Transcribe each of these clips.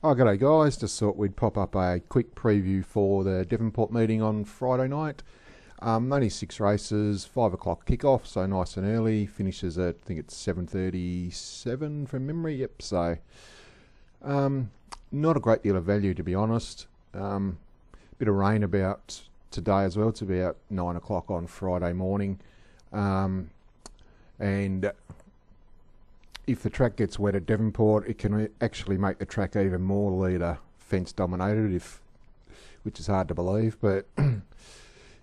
Oh, g'day guys, just thought we'd pop up a quick preview for the Devonport meeting on Friday night. Only 6 races, 5 o'clock kickoff, so nice and early. Finishes at, I think it's 7:37 from memory, yep, so not a great deal of value to be honest. Bit of rain about today as well, it's about 9 o'clock on Friday morning. And if the track gets wet at Devonport, it can actually make the track even more leader fence dominated, which is hard to believe, but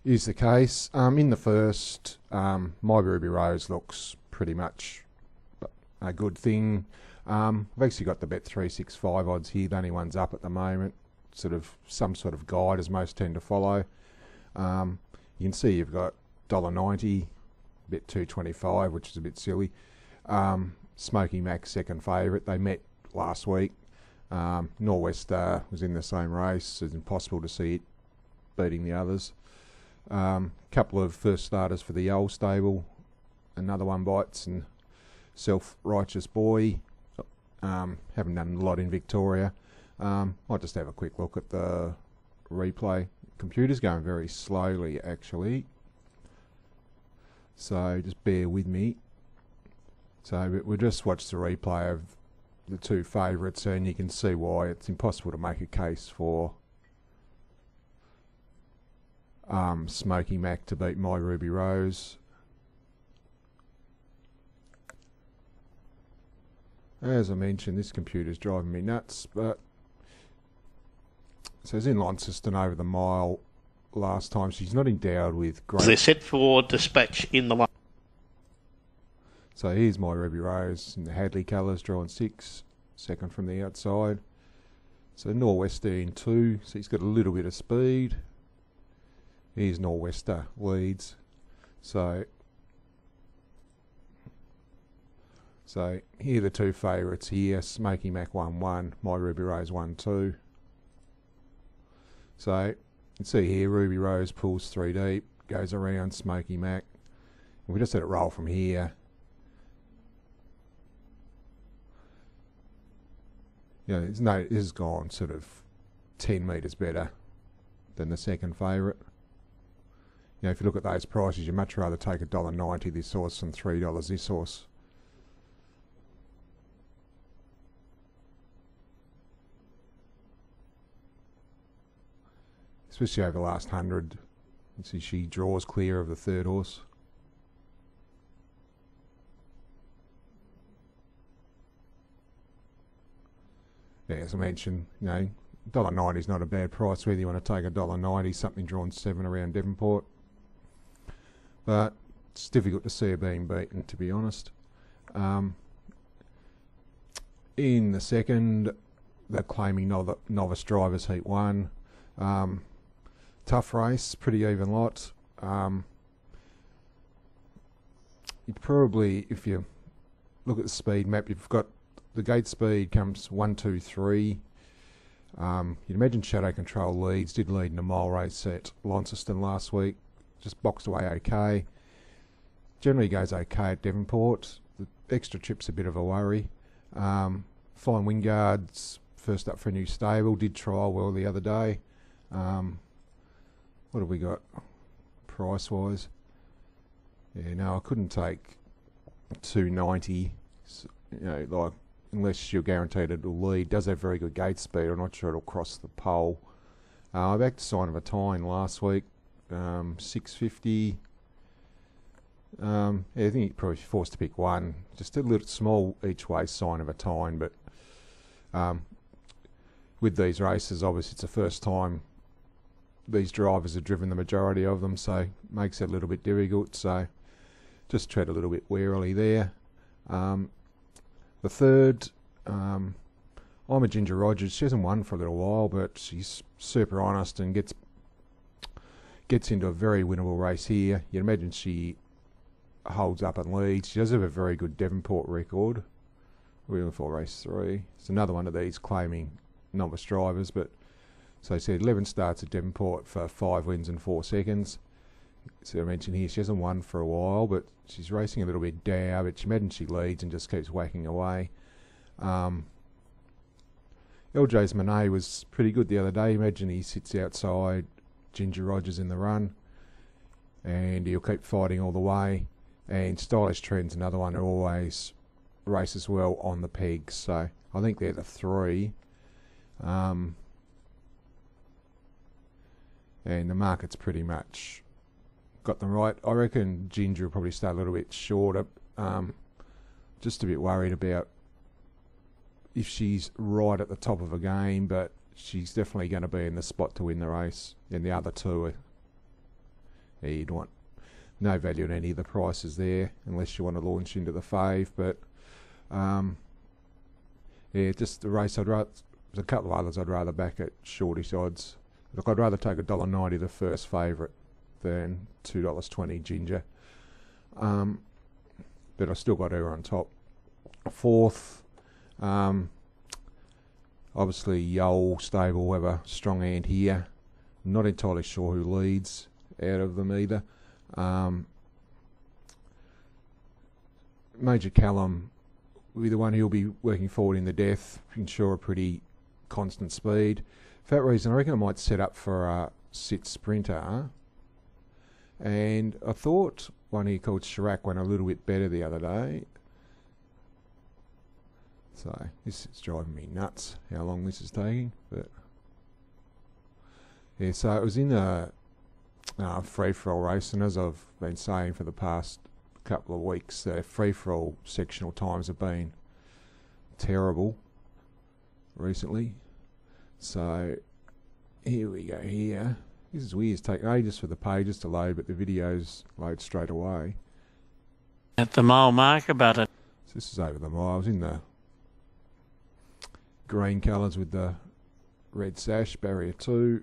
is the case. In the first, My Ruby Rose looks pretty much a good thing. I've actually got the Bet365 odds here. The only one's up at the moment. Some sort of guide, as most tend to follow. You can see you've got $1.90, Bet225, which is a bit silly. Smoky Mac's second favourite. They met last week. Norwester was in the same race. It's impossible to see it beating the others. Couple of first starters for the old stable. Another one bites and Self-Righteous Boy. Haven't done a lot in Victoria. Might just have a quick look at the replay. Computer's going very slowly actually, so just bear with me. So we'll just watch the replay of the two favourites and you can see why it's impossible to make a case for Smoky Mac to beat My Ruby Rose. As I mentioned, this computer's driving me nuts, but so it's in Launceston over the mile last time. She's not endowed with great... They're set for dispatch in the line. So here's My Ruby Rose in the Hadley colours, drawing 6, second from the outside. So Norwester in 2, so he's got a little bit of speed. Here's Norwester leads. So here are the two favourites here. Smoky Mac 1-1, My Ruby Rose 1-2. So you can see here Ruby Rose pulls 3 deep, goes around Smoky Mac. If we just let it roll from here, this has gone sort of 10 metres better than the second favourite. If you look at those prices, you'd much rather take $1.90 this horse than $3 this horse. Especially over the last 100. You see she draws clear of the third horse. Yeah, as I mentioned, $1.90 is not a bad price, whether you want to take $1.90, something drawn 7 around Devonport. But it's difficult to see her being beaten, to be honest. In the second, they're claiming novice drivers heat 1. Tough race, pretty even lot. You probably, if you look at the speed map, you've got the gate speed comes 1, 2, 3. You'd imagine Shadow Control leads, did lead in a mile race at Launceston last week. Just boxed away okay. Generally goes okay at Devonport. The extra trip's a bit of a worry. Flying Wingard's first up for a new stable, did trial well the other day. What have we got price wise? Yeah, no, I couldn't take $2.90. Unless you're guaranteed it'll lead. Does have very good gate speed. I'm not sure it'll cross the pole. I backed Sign of a Time last week, $6.50. I think you're probably forced to pick one. Just a little small each way Sign of a Time, but with these races, obviously it's the first time these drivers have driven the majority of them, so it makes it a little bit difficult. So just tread a little bit warily there. The third, I'm a Ginger Rogers. She hasn't won for a little while, but she's super honest and gets into a very winnable race here. You'd imagine she holds up and leads. She does have a very good Devonport record. We're looking for race 3. It's another one of these claiming novice drivers, but so I said 11 starts at Devonport for 5 wins and 4 seconds. So I mentioned here she hasn't won for a while, but she's racing a little bit down, but she imagine she leads and just keeps whacking away. LJ's Monet was pretty good the other day. Imagine he sits outside Ginger Rogers in the run, and he'll keep fighting all the way. And Stylish Trend's another one who always races well on the pegs. So I think they're the three. And the market's pretty much got them right. I reckon Ginger will probably stay a little bit shorter. Just a bit worried about if she's right at the top of a game, but she's definitely going to be in the spot to win the race. And the other two are, you'd want no value in any of the prices there unless you want to launch into the fave. But yeah, just the race I'd rather, there's a couple of others I'd rather back at shortish odds. Look, I'd rather take $1.90 the first favourite than $2.20 Ginger. But I still got her on top. Fourth, obviously Yole stable will have a strong hand here. Not entirely sure who leads out of them either. Major Callum will be the one who'll be working forward in the death, ensure a pretty constant speed. For that reason, I reckon I might set up for a sit sprinter. And I thought one here called Chirac went a little bit better the other day. So this is driving me nuts how long this is taking. But yeah, so it was in a free-for-all race, and as I've been saying for the past couple of weeks, free-for-all sectional times have been terrible recently. So here we go here. This is weird. It's taking ages for the pages to load, but the videos load straight away. At the mile marker button. So this is over the mile. I was in the green colours with the red sash, barrier 2.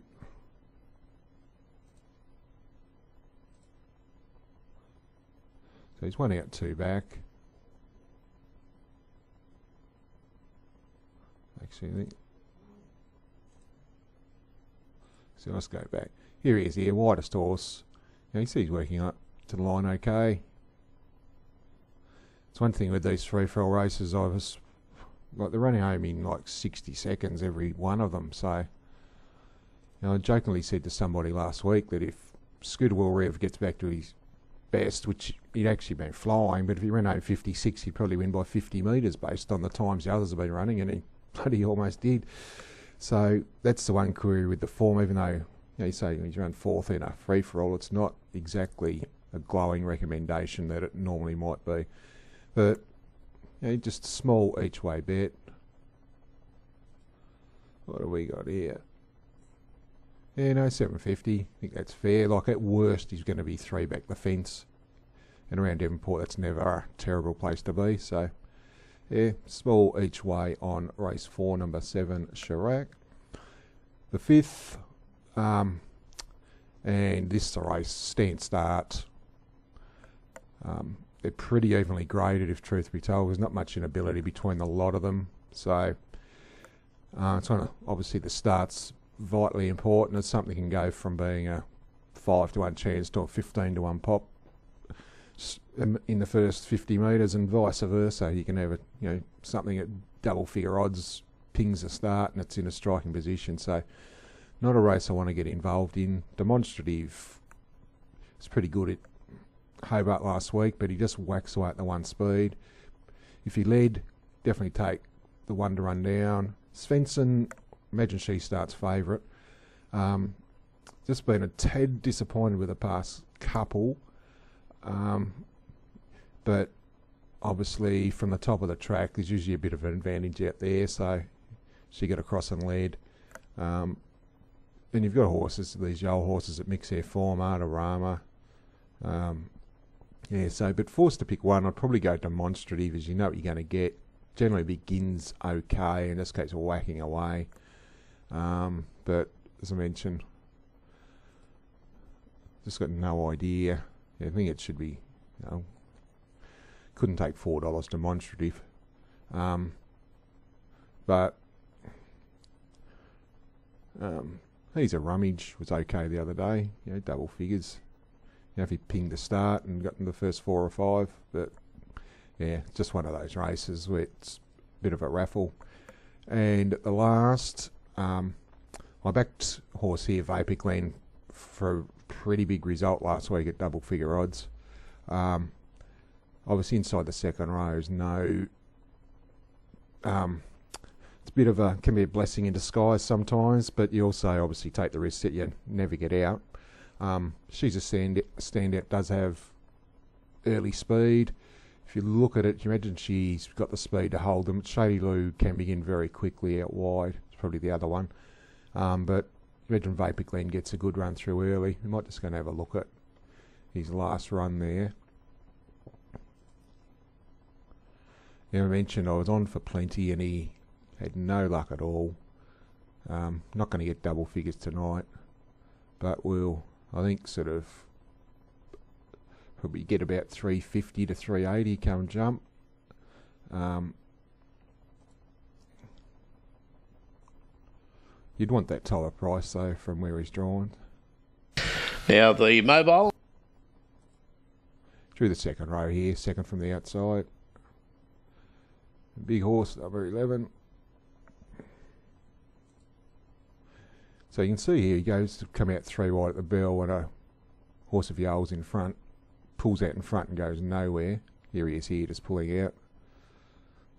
So he's 1 out, 2 back. Actually, I think. So let's go back. Here he is here, widest horse. Now you see he's working up to the line okay. It's one thing with these free-for-all races, I was like, they're running home in like 60 seconds every one of them. So, you know, I jokingly said to somebody last week that if Scooter Will Rev gets back to his best, which he'd actually been flying, but if he ran home 56, he'd probably win by 50 metres based on the times the others have been running, and he bloody almost did. So that's the one query with the form, even though, you know, you say he's run 4th in a free-for-all, it's not exactly a glowing recommendation that it normally might be. But, you know, just a small each-way bet. What have we got here? Yeah, no, 750. I think that's fair. Like, at worst, he's going to be 3 back the fence. And around Devonport, that's never a terrible place to be. So, yeah, small each way on race 4, number 7, Chirac. The 5th, and this is a race, stand start. They're pretty evenly graded, if truth be told. There's not much inability between the lot of them. So, it's one of, obviously the start's vitally important. It's something that can go from being a 5-1 chance to a 15-1 pop in the first 50 metres, and vice versa. You can have a, you know, something at double figure odds pings the start and it's in a striking position. So not a race I want to get involved in. Demonstrative is pretty good at Hobart last week, but he just whacks away at the 1 speed. If he led, definitely take the 1 to run down. Svensson, imagine she starts favourite. Just been a tad disappointed with the past couple. But obviously from the top of the track there's usually a bit of an advantage out there, so she got across and led. Then you've got horses, these Yole horses that mix their form, Artarama. Yeah, so, but forced to pick one, I'd probably go Demonstrative, as you know what you're going to get. Generally begins okay, and just keeps whacking away. But as I mentioned, just got no idea. Yeah, I think it should be, you know, couldn't take $4 Demonstrative. But he's a rummage, was okay the other day, you know, double figures. You know, if he pinged the start and got in the first 4 or 5, but yeah, just one of those races where it's a bit of a raffle. And at the last, I backed horse here, Vapor Glen, for a pretty big result last week at double figure odds. Obviously inside the second row is no... it's a bit of a, can be a blessing in disguise sometimes, but you also obviously take the risk that you never get out. She's a standout, does have early speed. If you look at it, you imagine she's got the speed to hold them. Shady Lou can begin very quickly out wide. It's probably the other one. But imagine Vapor Glen gets a good run through early. We might just go and have a look at his last run there. I mentioned I was on for plenty and he had no luck at all. Not going to get double figures tonight, but we'll, I think, sort of probably get about 350 to 380 come jump. You'd want that type of price though from where he's drawn. Now the mobile. Through the second row here, second from the outside. Big horse, number 11. So you can see here he goes to come out 3 wide at the bell when a horse of Yale's in front, pulls out in front and goes nowhere. Here he is here just pulling out.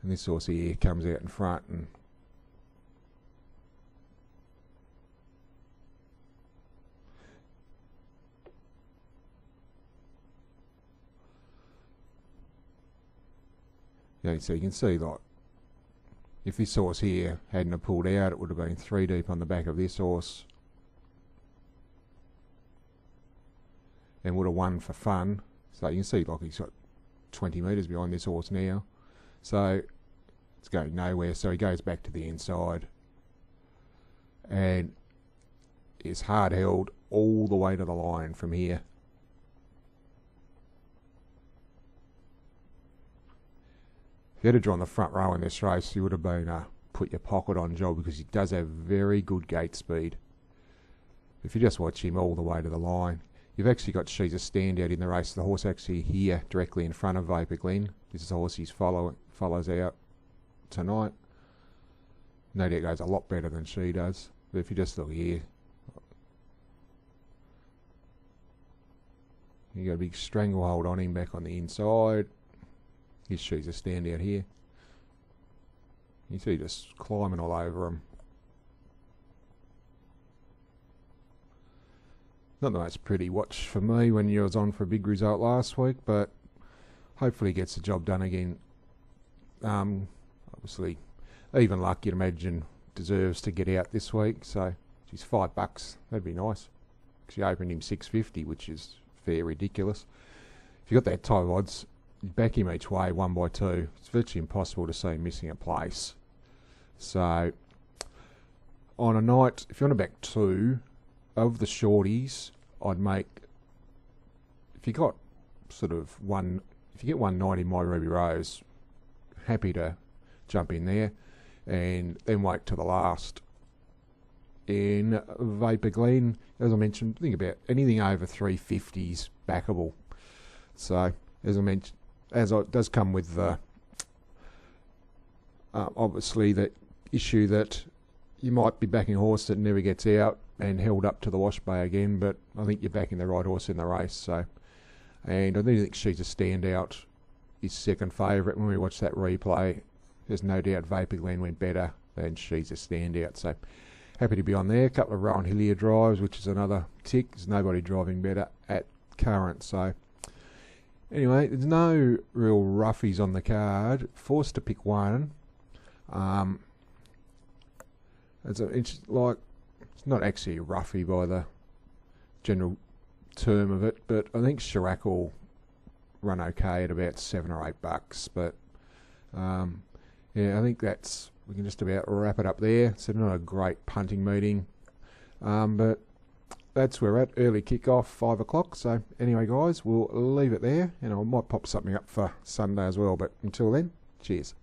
And this horse here comes out in front and so you can see, like, if this horse here hadn't have pulled out, it would have been 3 deep on the back of this horse and would have won for fun. So you can see, like, he's got 20 metres behind this horse now, so it's going nowhere. So he goes back to the inside and is hard held all the way to the line from here. If you had drawn the front row in this race, you would have been put your pocket on job, because he does have very good gate speed. If you just watch him all the way to the line, you've actually got She's a Standout in the race. The horse actually here directly in front of Vapor Glen. This is the horse he's follows out tonight. No doubt goes a lot better than she does. But if you just look here, you got a big stranglehold on him back on the inside. Here's She's a Standout here. You see just climbing all over him. Not the most pretty watch for me when you was on for a big result last week, but hopefully he gets the job done again. Obviously, even luck you'd imagine deserves to get out this week, so geez, $5, that'd be nice. Because you opened him $6.50, which is fair ridiculous. If you got that type of odds, you back him each way, 1 by 2. It's virtually impossible to see him missing a place. So, on a night, if you want to back 2 of the shorties, I'd make, if you got sort of one, if you get 190 My Ruby Rose, happy to jump in there, and then wait till the last. In Vapor Glen, as I mentioned, think about anything over 350s backable. So, as I mentioned, it does come with the obviously that issue that you might be backing a horse that never gets out and held up to the wash bay again, but I think you're backing the right horse in the race. So, and I do think She's a Standout is second favourite. When we watch that replay, there's no doubt Vapor Glen went better than She's a Standout. So happy to be on there. A couple of Rowan Hillier drives, which is another tick. There's nobody driving better at current. So anyway, there's no real roughies on the card. Forced to pick one. It's not actually a roughie by the general term of it, but I think Chirac will run okay at about $7 or $8. But yeah, I think we can just about wrap it up there. So not a great punting meeting, but that's where we're at. Early kick-off, 5 o'clock. So anyway, guys, we'll leave it there, and I might pop something up for Sunday as well. But until then, cheers.